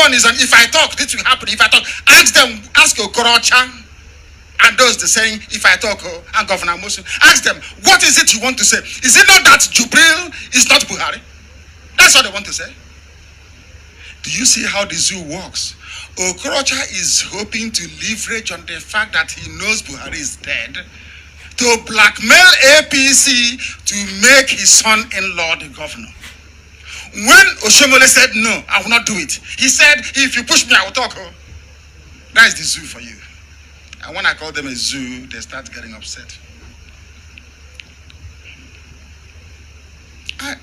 one is on if I talk, this will happen. If I talk, ask Okorocha and those the saying, if I talk, and Governor Musu, ask them, what is it you want to say? Is it not that Jubril is not Buhari? That's what they want to say. Do you see how the zoo works? Okorocha is hoping to leverage on the fact that he knows Buhari is dead to blackmail APC to make his son-in-law the governor. When Oshomole said, no, I will not do it, he said, if you push me, I will talk. That is the zoo for you. And when I call them a zoo, they start getting upset.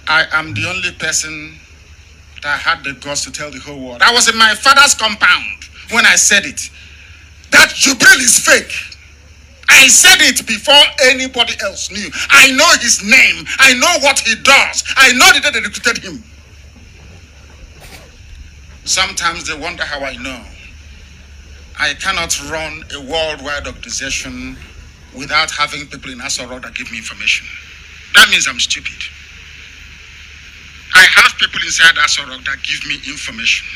I am the only person that had the guts to tell the whole world. I was in my father's compound when I said it. That Jubril is fake. I said it before anybody else knew. I know his name. I know what he does. I know that they recruited him. Sometimes they wonder how I know. I cannot run a worldwide organization without having people in Aso Rock that give me information. That means I'm stupid. I have people inside Aso Rock that give me information.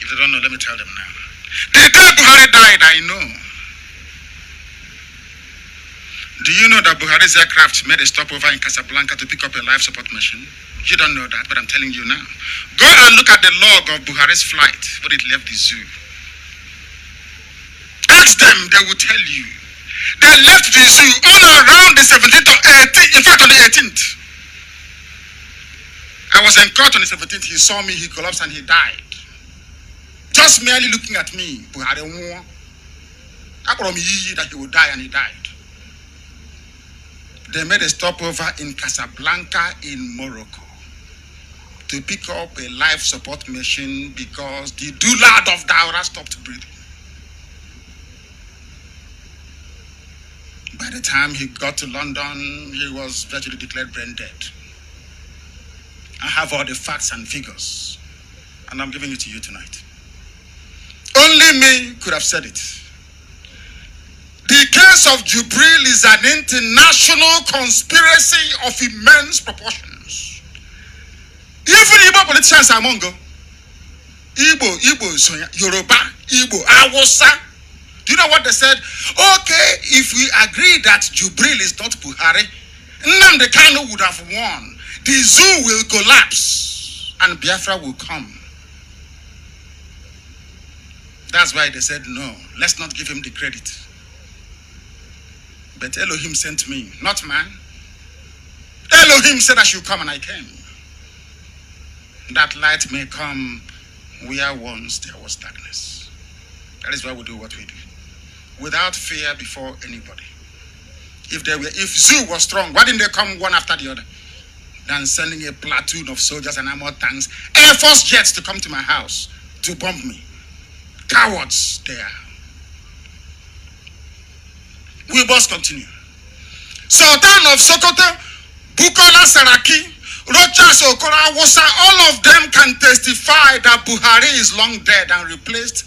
If they don't know, let me tell them now. The day Buhari died, I know. Do you know that Buhari's aircraft made a stopover in Casablanca to pick up a life support machine? You don't know that, but I'm telling you now. Go and look at the log of Buhari's flight when it left the zoo. Ask them, they will tell you. They left the zoo on around the 17th or 18th, in fact on the 18th. I was in court on the 17th, he saw me, he collapsed and he died. Just merely looking at me, Buhari won. That he would die and he died. They made a stopover in Casablanca in Morocco to pick up a life support machine because the Dulad of Daura stopped breathing. By the time he got to London, he was virtually declared brain dead. I have all the facts and figures, and I'm giving it to you tonight. Only me could have said it. The case of Jubril is an international conspiracy of immense proportions. Even Igbo politicians are among them. Igbo, Yoruba, Igbo, Awusa. Do you know what they said? Okay, if we agree that Jubril is not Buhari, Nnamdi Kanu would have won. The zoo will collapse and Biafra will come. That's why they said, no, let's not give him the credit. But Elohim sent me, not man. Elohim said I should come and I came. That light may come where once there was darkness. That is why we do what we do. Without fear before anybody. If Zoo was strong, why didn't they come one after the other? Than sending a platoon of soldiers and armored tanks, Air Force jets to come to my house to bomb me. Cowards there. We must continue. Sultan of Sokoto, Bukola Saraki, Rochas Okora Wosa, all of them can testify that Buhari is long dead and replaced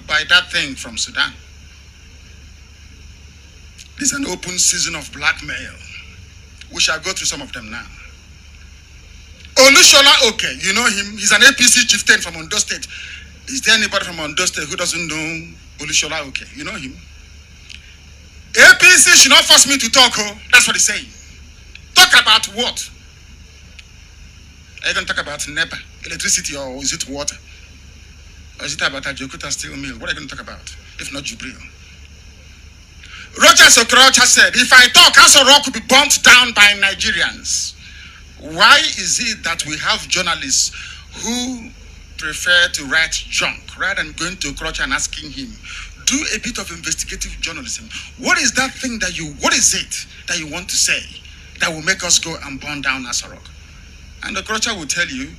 by that thing from Sudan. This is an open season of blackmail. We shall go through some of them now. Olushola Oke, you know him. He's an APC chieftain from Ondo State. Is there anybody from Ondo State who doesn't know Olushola Oke? You know him. APC should not force me to talk. Oh, that's what he's saying. Talk about what? Are you going to talk about NEPA, electricity, or is it water? Or is it about Ajokuta steel mill? What are you going to talk about, if not Jubril? Roger Sokorocha said, if I talk, Aso Rock will be burnt down by Nigerians. Why is it that we have journalists who prefer to write junk rather than going to Okorocha and asking him, do a bit of investigative journalism? What is that thing that what is it that you want to say that will make us go and burn down Aso Rock? And Okorocha will tell you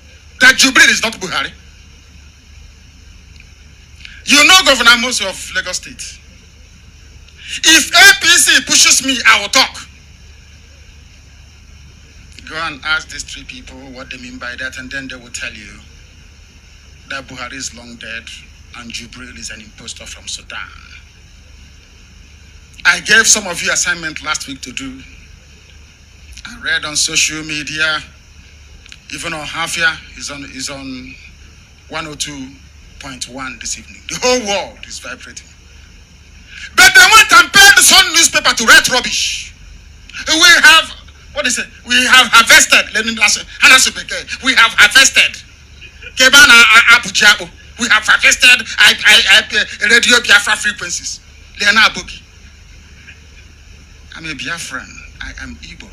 that Jubril is not Buhari. You know Governor Mosu of Lagos State. If APC pushes me, I will talk. Go and ask these three people what they mean by that, and then they will tell you that Buhari is long dead and Jubril is an impostor from Sudan. I gave some of you assignment last week to do. I read on social media, Even on Hafia is on 102.1 this evening. The whole world is vibrating. But they went and paid the Sun newspaper to write rubbish. We have, what is it? We have harvested. We have harvested. We have harvested radio Biafra frequencies. I'm a Biafran. I am Igbo.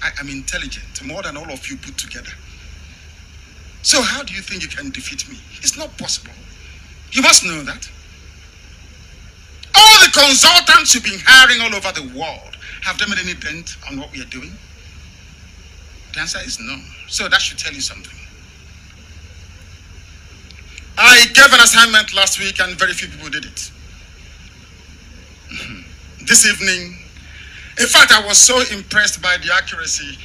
I am intelligent, more than all of you put together. So how do you think you can defeat me? It's not possible. You must know that. All the consultants you've been hiring all over the world, have they made any dent on what we are doing? The answer is no. So that should tell you something. I gave an assignment last week and very few people did it. This evening, in fact, I was so impressed by the accuracy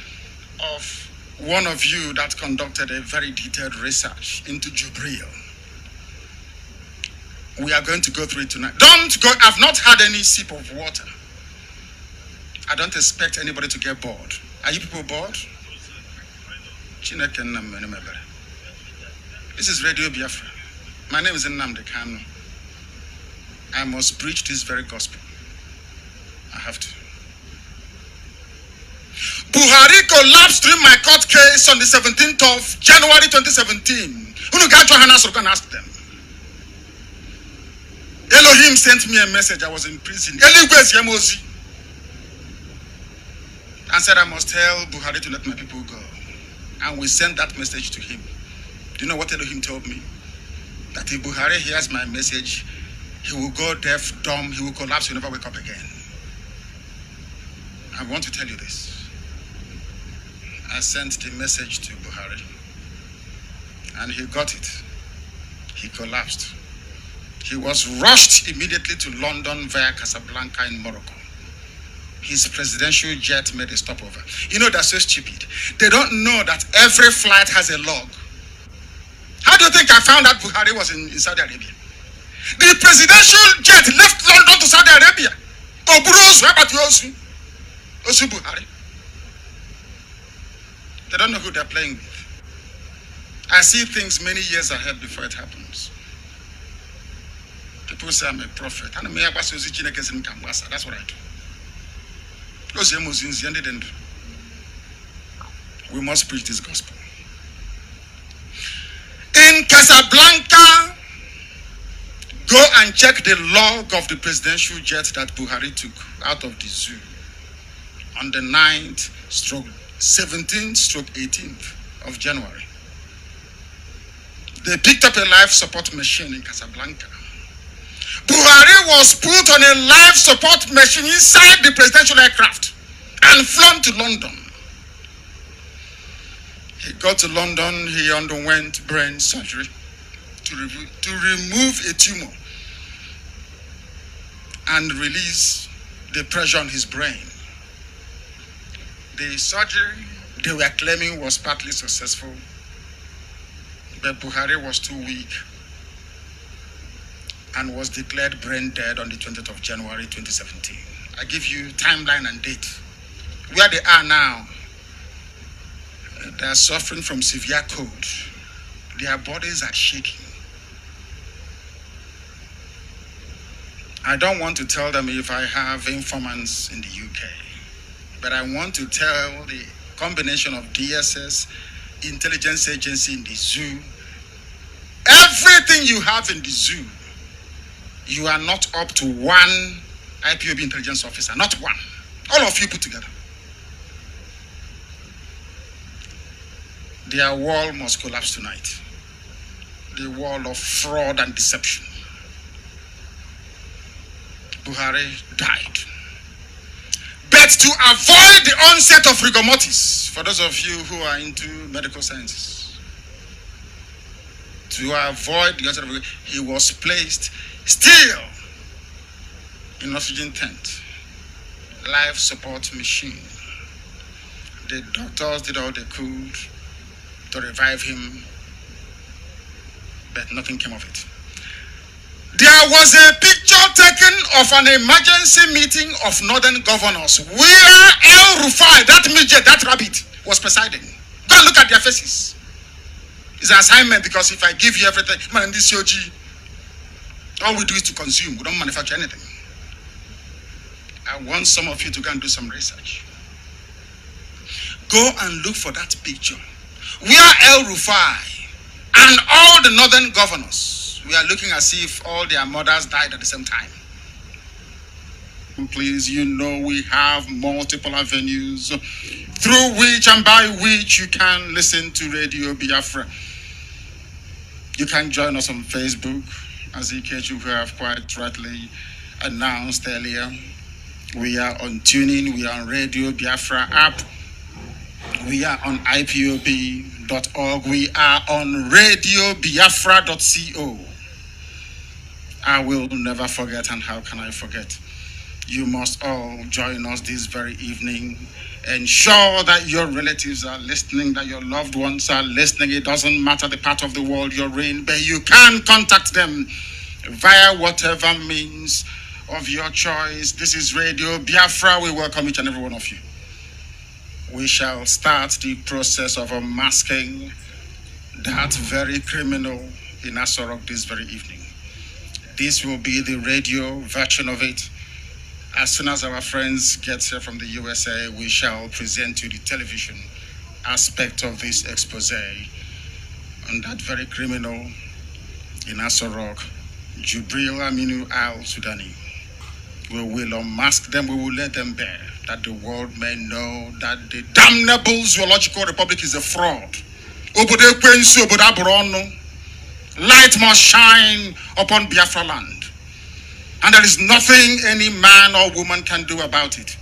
of one of you that conducted a very detailed research into Jubril. We are going to go through it tonight. Don't go, I've not had any sip of water. I don't expect anybody to get bored. Are you people bored? This is Radio Biafra. My name is Nnamdi Kanu. I must preach this very gospel. I have to. Buhari collapsed during my court case on the 17th of January 2017. Who got your hands and ask them? Elohim sent me a message. I was in prison. And said I must tell Buhari to let my people go. And we sent that message to him. Do you know what Elohim told me? That if Buhari hears my message, he will go deaf, dumb, he will collapse, he will never wake up again. I want to tell you this. I sent the message to Buhari and he got it. He collapsed. He was rushed immediately to London via Casablanca in Morocco. His presidential jet made a stopover. You know, that's so stupid. They don't know that every flight has a log. How do you think I found out Buhari was in Saudi Arabia? The presidential jet left London to Saudi Arabia. Osu Buhari. They don't know who they're playing with. I see things many years ahead before it happens. People say I'm a prophet. That's what I do. We must preach this gospel. In Casablanca, go and check the log of the presidential jet that Buhari took out of the zoo on the 9th, 17th, 18th of January. They picked up a life support machine in Casablanca. Buhari was put on a life support machine inside the presidential aircraft and flown to London. He got to London, he underwent brain surgery to remove a tumor and release the pressure on his brain. The surgery they were claiming was partly successful, but Buhari was too weak and was declared brain dead on the 20th of January 2017. I give you timeline and date. Where they are now, they are suffering from severe cold. Their bodies are shaking. I don't want to tell them if I have informants in the UK, but I want to tell the combination of DSS, intelligence agency in the zoo, everything you have in the zoo, you are not up to one IPOB intelligence officer, not one. All of you put together. Their wall must collapse tonight. The wall of fraud and deception. Buhari died. But to avoid the onset of rigor mortis, for those of you who are into medical sciences, to avoid the onset of rigor, he was placed still in oxygen tent, life support machine. The doctors did all they could to revive him, but nothing came of it. There was a picture taken of an emergency meeting of northern governors where El Rufai, that midget, that rabbit, was presiding. Go and look at their faces. It's an assignment, because if I give you everything, man, in this COG, all we do is to consume. We don't manufacture anything. I want some of you to go and do some research. Go and look for that picture. Where El Rufai and all the northern governors, we are looking as if all their mothers died at the same time. Please, you know we have multiple avenues through which and by which you can listen to Radio Biafra. You can join us on Facebook, as Ikechu have quite rightly announced earlier. We are on TuneIn, we are on Radio Biafra app, we are on ipob.org, we are on radiobiafra.co. I will never forget, and how can I forget? You must all join us this very evening. Ensure that your relatives are listening, that your loved ones are listening. It doesn't matter the part of the world you're in, but you can contact them via whatever means of your choice. This is Radio Biafra. We welcome each and every one of you. We shall start the process of unmasking that very criminal in Asorok this very evening. This will be the radio version of it. As soon as our friends get here from the USA, we shall present to the television aspect of this expose on that very criminal in Asorok, Jubril Aminu al-Sudani. We will unmask them, we will let them bear, that the world may know that the damnable zoological republic is a fraud. Light must shine upon Biafra land. And there is nothing any man or woman can do about it.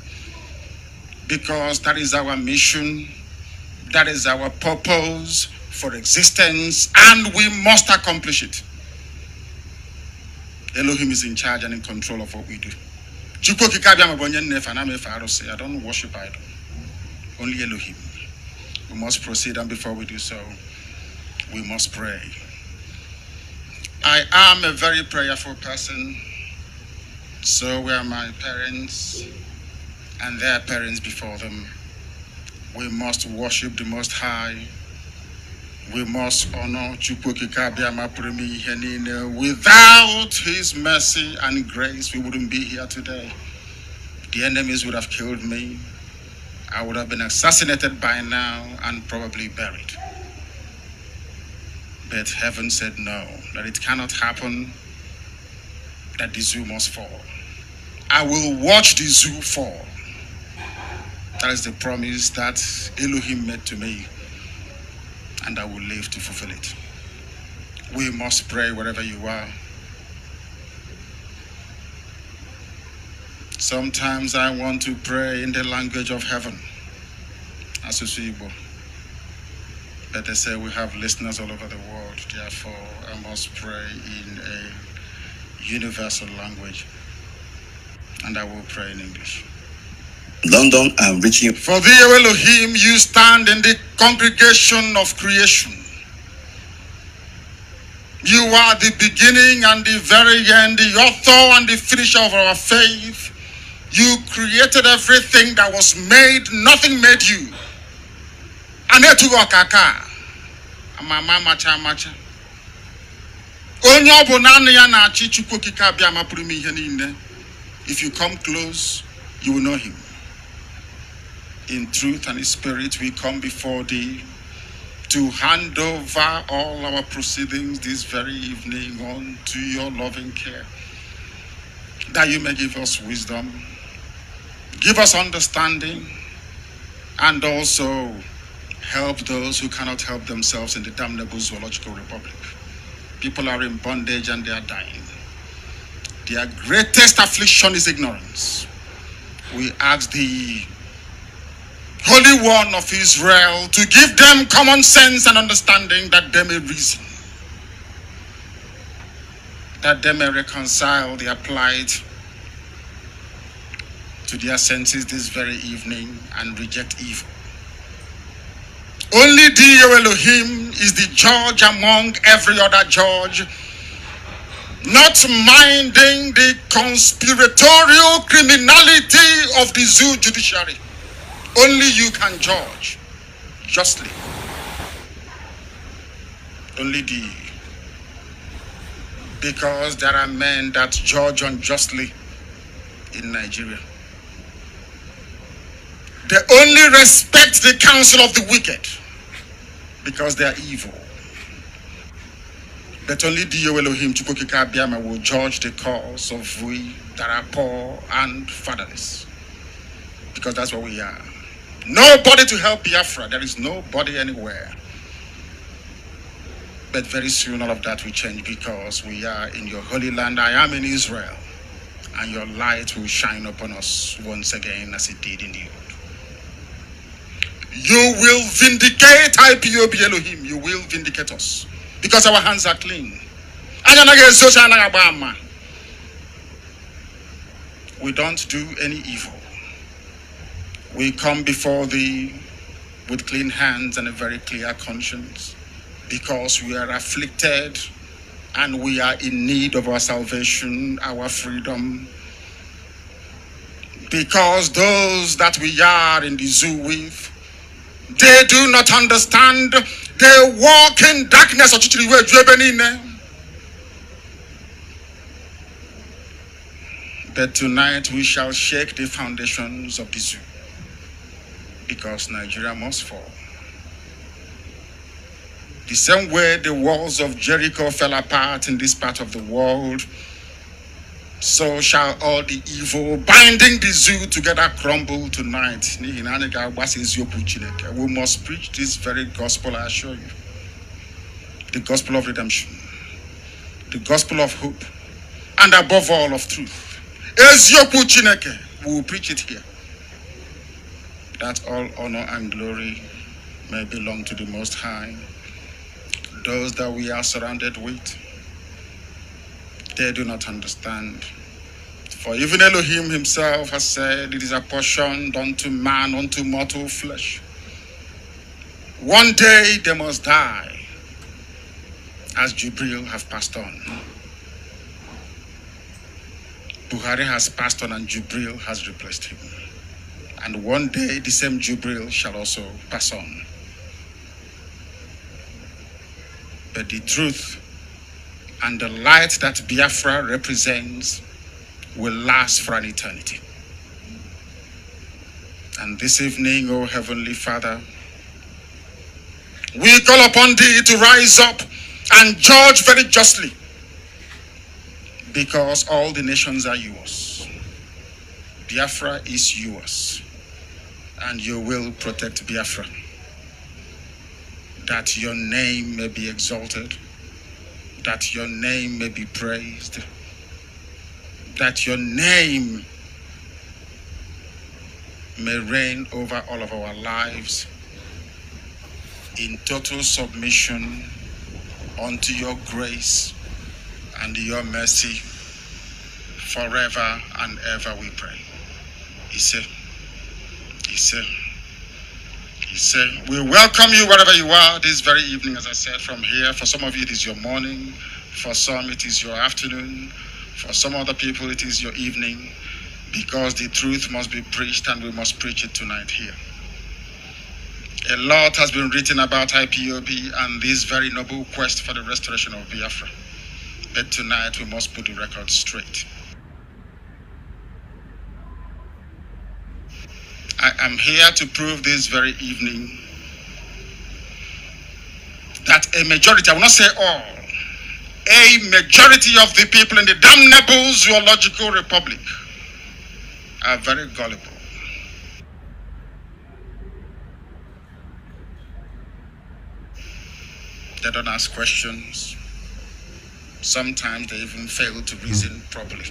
Because that is our mission, that is our purpose for existence, and we must accomplish it. Elohim is in charge and in control of what we do. I don't worship idol. Only Elohim. We must proceed, and before we do so, we must pray. I am a very prayerful person. So were my parents and their parents before them. We must worship the Most High. We must honor Chukwukikabiamapremi. Without his mercy and grace, we wouldn't be here today. The enemies would have killed me. I would have been assassinated by now and probably buried. But heaven said no, that it cannot happen, that the zoo must fall. I will watch the zoo fall. That is the promise that Elohim made to me, and I will live to fulfill it. We must pray wherever you are. Sometimes I want to pray in the language of heaven, Asusu. But they say we have listeners all over the world, therefore I must pray in a universal language. And I will pray in English. London, I'm reaching. For thee, O Elohim, you stand in the congregation of creation. You are the beginning and the very end, the author and the finisher of our faith. You created everything that was made. Nothing made you. Anetuokaka. Amama macha macha. Onye obunanu ya na achi Chukwukika biama purimi ihe niile. If you come close, you will know him. In truth and in spirit, we come before thee to hand over all our proceedings this very evening unto your loving care, that you may give us wisdom, give us understanding, and also help those who cannot help themselves in the damnable zoological republic. People are in bondage and they are dying. Their greatest affliction is ignorance. We ask the Holy One of Israel to give them common sense and understanding, that they may reason, that they may reconcile their plight to their senses this very evening and reject evil. Only thee, O Elohim, is the judge among every other judge, not minding the conspiratorial criminality of the zoo judiciary. Only you can judge justly. Only thee. Because there are men that judge unjustly in Nigeria. They only respect the counsel of the wicked because they are evil. But only thee, O Elohim, Chukwukika Abiyama, will judge the cause of we that are poor and fatherless. Because that's what we are. Nobody to help Biafra. There is nobody anywhere. But very soon all of that will change because we are in your holy land. I am in Israel. And your light will shine upon us once again as it did in the old. You will vindicate IPOB Elohim. You will vindicate us. Because our hands are clean. We don't do any evil. We come before thee with clean hands and a very clear conscience because we are afflicted and we are in need of our salvation, our freedom. Because those that we are in the zoo with, they do not understand. They walk in darkness. But tonight we shall shake the foundations of the zoo. Because Nigeria must fall. The same way the walls of Jericho fell apart in this part of the world, so shall all the evil binding the zoo together crumble tonight. We must preach this very gospel, I assure you. The gospel of redemption, the gospel of hope, and above all of truth. We will preach it here. That all honor and glory may belong to the Most High. Those that we are surrounded with, they do not understand. For even Elohim himself has said, it is apportioned unto man, unto mortal flesh. One day they must die, as Jibril have passed on. Buhari has passed on and Jibril has replaced him. And one day the same Jibril shall also pass on. But the truth and the light that Biafra represents will last for an eternity. And this evening, O Heavenly Father, we call upon thee to rise up and judge very justly, because all the nations are yours. Biafra is yours, and you will protect Biafra, that your name may be exalted, that your name may be praised, that your name may reign over all of our lives in total submission unto your grace and your mercy forever and ever, we pray. We welcome you wherever you are this very evening, as I said, from here. For some of you, it is your morning. For some, it is your afternoon. For some other people, it is your evening, because the truth must be preached and we must preach it tonight here. A lot has been written about IPOB and this very noble quest for the restoration of Biafra. But tonight we must put the record straight. I am here to prove this very evening that a majority, I will not say all, a majority of the people in the damnable zoological republic are very gullible. They don't ask questions. Sometimes they even fail to reason properly.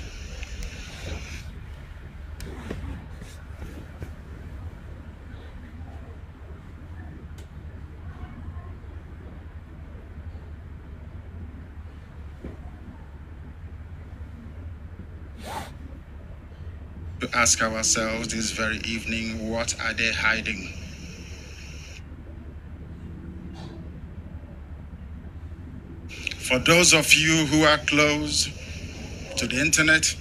To ask ourselves this very evening, what are they hiding? For those of you who are close to the internet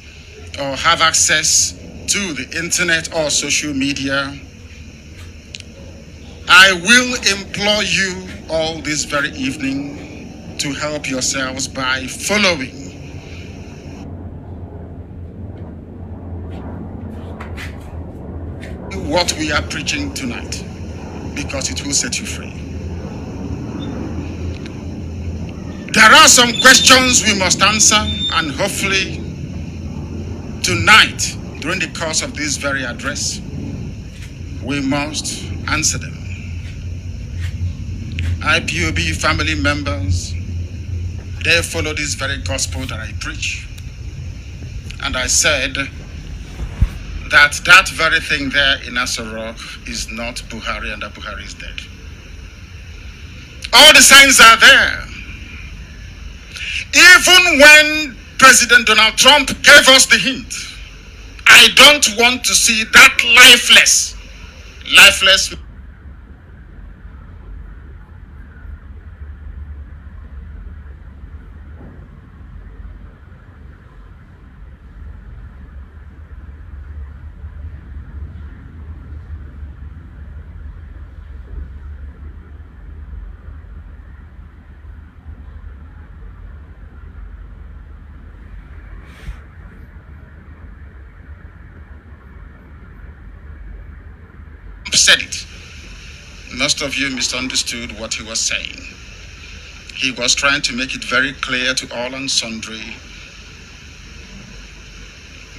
or have access to the internet or social media, I will implore you all this very evening to help yourselves by following what we are preaching tonight, because it will set you free. There are some questions we must answer, and hopefully tonight, during the course of this very address, we must answer them. IPOB family members, they follow this very gospel that I preach. And I said that very thing there in Asorok is not Buhari, and that Buhari is dead. All the signs are there. Even when President Donald Trump gave us the hint, I don't want to see that lifeless said it. Most of you misunderstood what he was saying. He was trying to make it very clear to all and sundry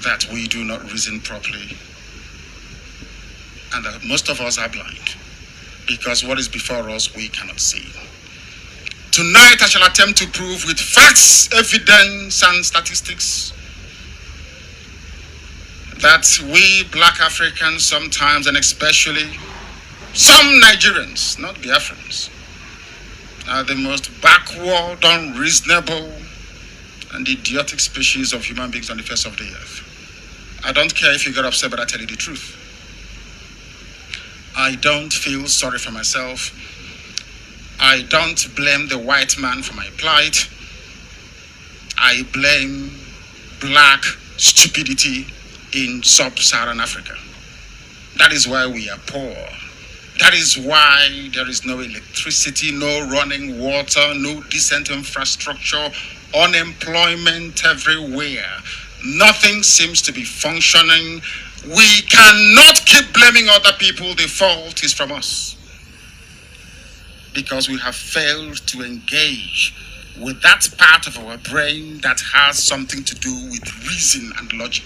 that we do not reason properly, and that most of us are blind, because what is before us we cannot see. Tonight I shall attempt to prove with facts, evidence, and statistics that we black Africans sometimes, and especially some Nigerians, not Biafrans, are the most backward, unreasonable, and idiotic species of human beings on the face of the earth. I don't care if you get upset, but I tell you the truth. I don't feel sorry for myself. I don't blame the white man for my plight. I blame black stupidity in sub-Saharan Africa. That is why we are poor. That is why there is no electricity, no running water, no decent infrastructure, unemployment everywhere. Nothing seems to be functioning. We cannot keep blaming other people. The fault is from us, because we have failed to engage with that part of our brain that has something to do with reason and logic.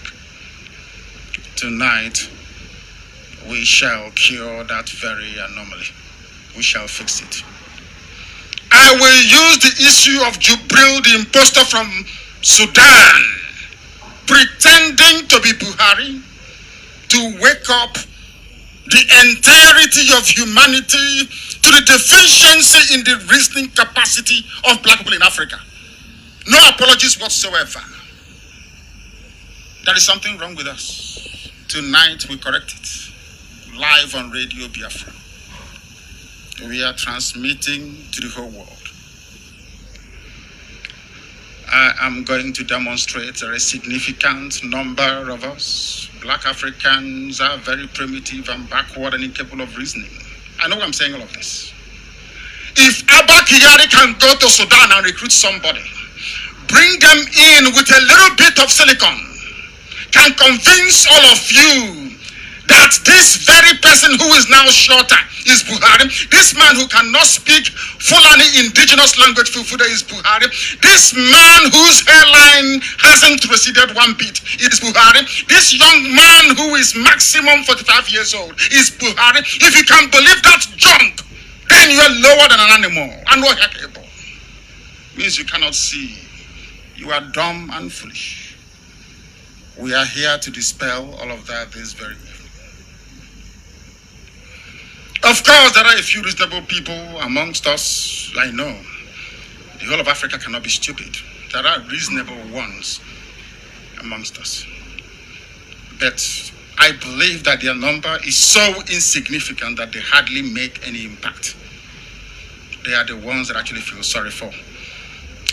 Tonight, we shall cure that very anomaly. We shall fix it. I will use the issue of Jubril, the imposter from Sudan, pretending to be Buhari, to wake up the entirety of humanity to the deficiency in the reasoning capacity of black people in Africa. No apologies whatsoever. There is something wrong with us. Tonight we correct it. Live on Radio Biafra. We are transmitting to the whole world. I am going to demonstrate that a significant number of us, black Africans, are very primitive and backward and incapable of reasoning. I know I'm saying all of this. If Abba Kyari can go to Sudan and recruit somebody, bring them in with a little bit of silicon, can convince all of you that this very person who is now shorter is Buhari. This man who cannot speak Fulani indigenous language Fufuda is Buhari. This man whose hairline hasn't receded one bit is Buhari. This young man who is maximum 45 years old is Buhari. If you can believe that junk, then you are lower than an animal and not hackable. Means you cannot see. You are dumb and foolish. We are here to dispel all of that this very evening. Of course, there are a few reasonable people amongst us. I know. The whole of Africa cannot be stupid. There are reasonable ones amongst us. But I believe that their number is so insignificant that they hardly make any impact. They are the ones that actually feel sorry for.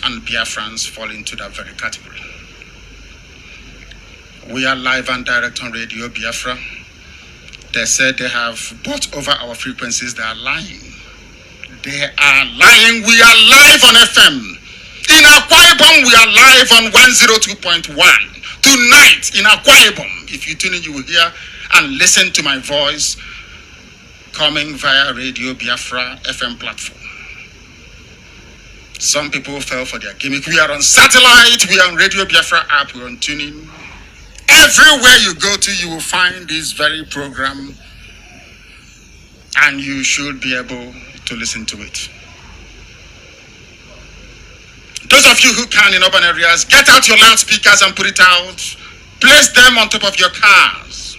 And Biafrans fall into that very category. We are live and direct on Radio Biafra. They said they have bought over our frequencies. They are lying. They are lying. We are live on FM. In Akwa Ibom, we are live on 102.1. Tonight in Akwa Ibom, if you tune in, you will hear and listen to my voice coming via Radio Biafra FM platform. Some people fell for their gimmick. We are on satellite, we are on Radio Biafra app, we're on tuning. Everywhere you go to, you will find this very program, and you should be able to listen to it. Those of you who can in urban areas, get out your loudspeakers and put it out. Place them on top of your cars,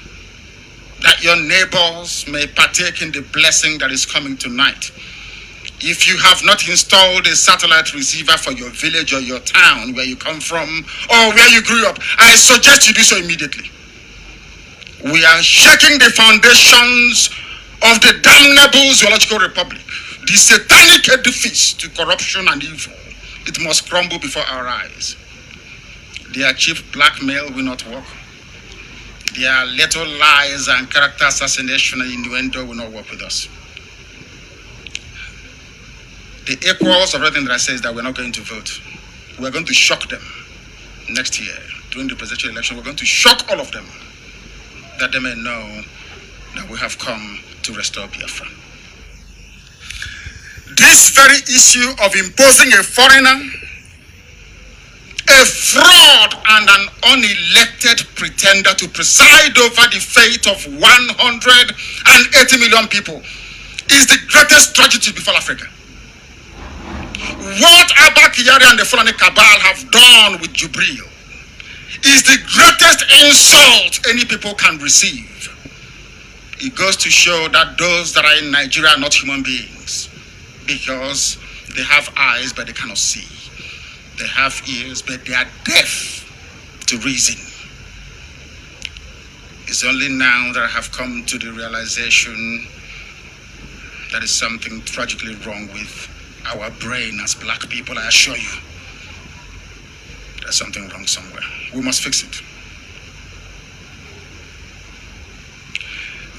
that your neighbors may partake in the blessing that is coming tonight. If you have not installed a satellite receiver for your village or your town where you come from or where you grew up, I suggest you do so immediately. We are shaking the foundations of the damnable zoological republic, the satanic edifice to corruption and evil. It must crumble before our eyes. Their cheap blackmail will not work. Their little lies and character assassination and innuendo will not work with us. The equals of everything that I say is that we're not going to vote. We're going to shock them next year during the presidential election. We're going to shock all of them, that they may know that we have come to restore Biafra. This very issue of imposing a foreigner, a fraud, and an unelected pretender to preside over the fate of 180 million people is the greatest tragedy before Africa. What Abba Kyari and the Fulani cabal have done with Jubril is the greatest insult any people can receive. It goes to show that those that are in Nigeria are not human beings, because they have eyes but they cannot see. They have ears but they are deaf to reason. It's only now that I have come to the realization that is something tragically wrong with our brain as black people. I assure you, there's something wrong somewhere. We must fix it.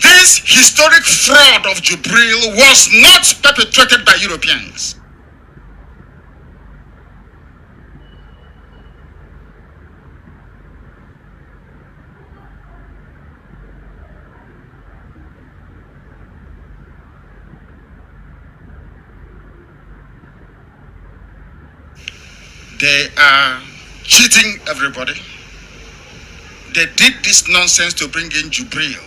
This historic fraud of Jubril was not perpetrated by Europeans. They are cheating everybody. They did this nonsense to bring in Jubril,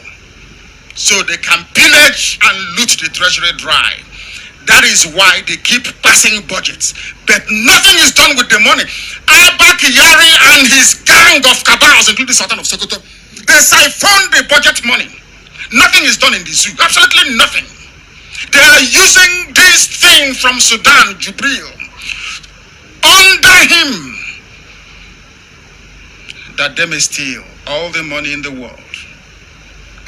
so they can pillage and loot the treasury dry. That is why they keep passing budgets, but nothing is done with the money. Abba Kyari and his gang of cabals, including Sultan of Sokoto, they siphon the budget money. Nothing is done in the zoo, absolutely nothing. They are using this thing from Sudan, Jubril, under him, that they may steal all the money in the world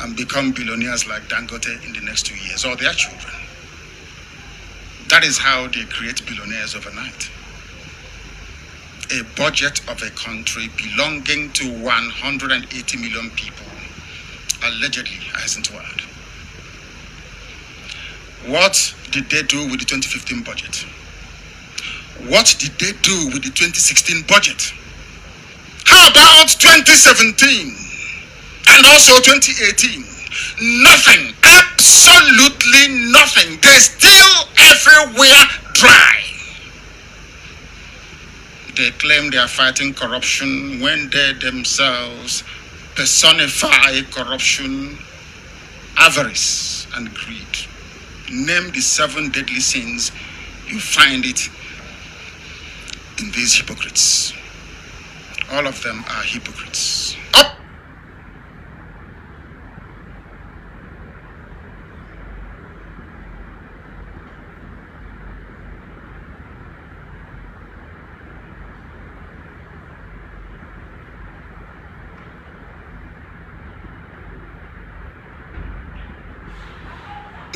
and become billionaires like Dangote in the next 2 years, or their children. That is how they create billionaires overnight. A budget of a country belonging to 180 million people, allegedly, I hasten to add. What did they do with the 2015 budget? What did they do with the 2016 budget? How about 2017 and also 2018? Nothing, absolutely nothing. They're still everywhere dry. They claim they are fighting corruption when they themselves personify corruption, avarice, and greed. Name the 7 deadly sins, you find it in these hypocrites. All of them are hypocrites. Up!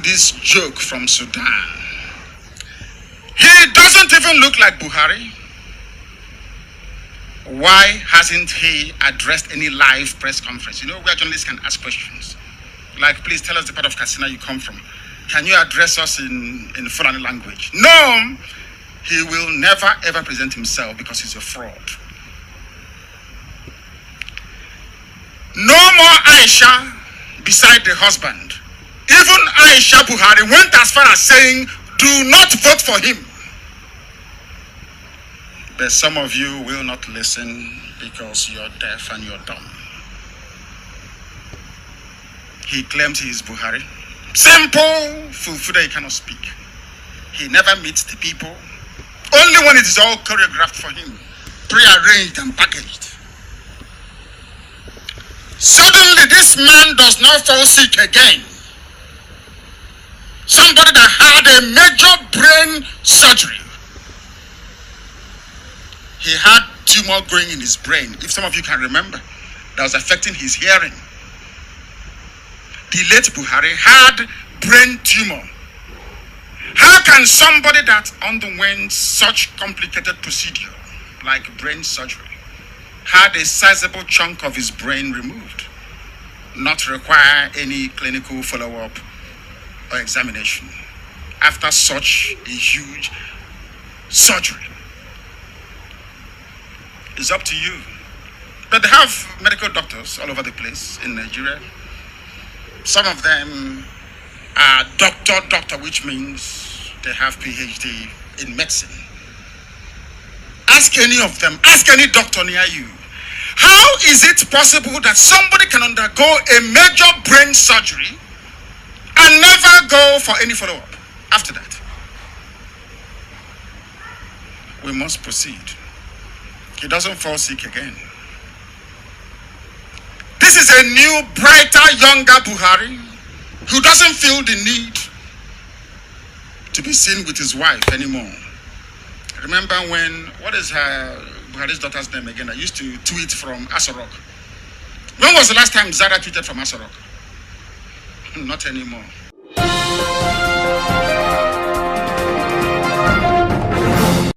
This joke from Sudan. He doesn't even look like Buhari. Why hasn't he addressed any live press conference? You know, where journalists can ask questions. Like, please tell us the part of Katsina you come from. Can you address us in Fulani language? No, He will never ever present himself because he's a fraud. No more Aisha beside the husband. Even Aisha Buhari went as far as saying, do not vote for him. But some of you will not listen because you're deaf and you're dumb. He claims he is Buhari. Simple, Fulfuda, he cannot speak. He never meets the people. Only when it is all choreographed for him, pre-arranged and packaged. Suddenly, this man does not fall sick again. Somebody that had a major brain surgery. He had tumor growing in his brain, if some of you can remember, that was affecting his hearing. The late Buhari had brain tumor. How can somebody that underwent such complicated procedure, like brain surgery, had a sizable chunk of his brain removed, not require any clinical follow-up or examination after such a huge surgery? It's up to you. But they have medical doctors all over the place in Nigeria. Some of them are doctor, which means they have PhD in medicine. Ask any of them, ask any doctor near you. How is it possible that somebody can undergo a major brain surgery and never go for any follow-up after that? We must proceed. He doesn't fall sick again. This is a new, brighter, younger Buhari who doesn't feel the need to be seen with his wife anymore. Remember when, what is Buhari's daughter's name again? I used to tweet from Asorok. When was the last time Zara tweeted from Asorok? Not anymore.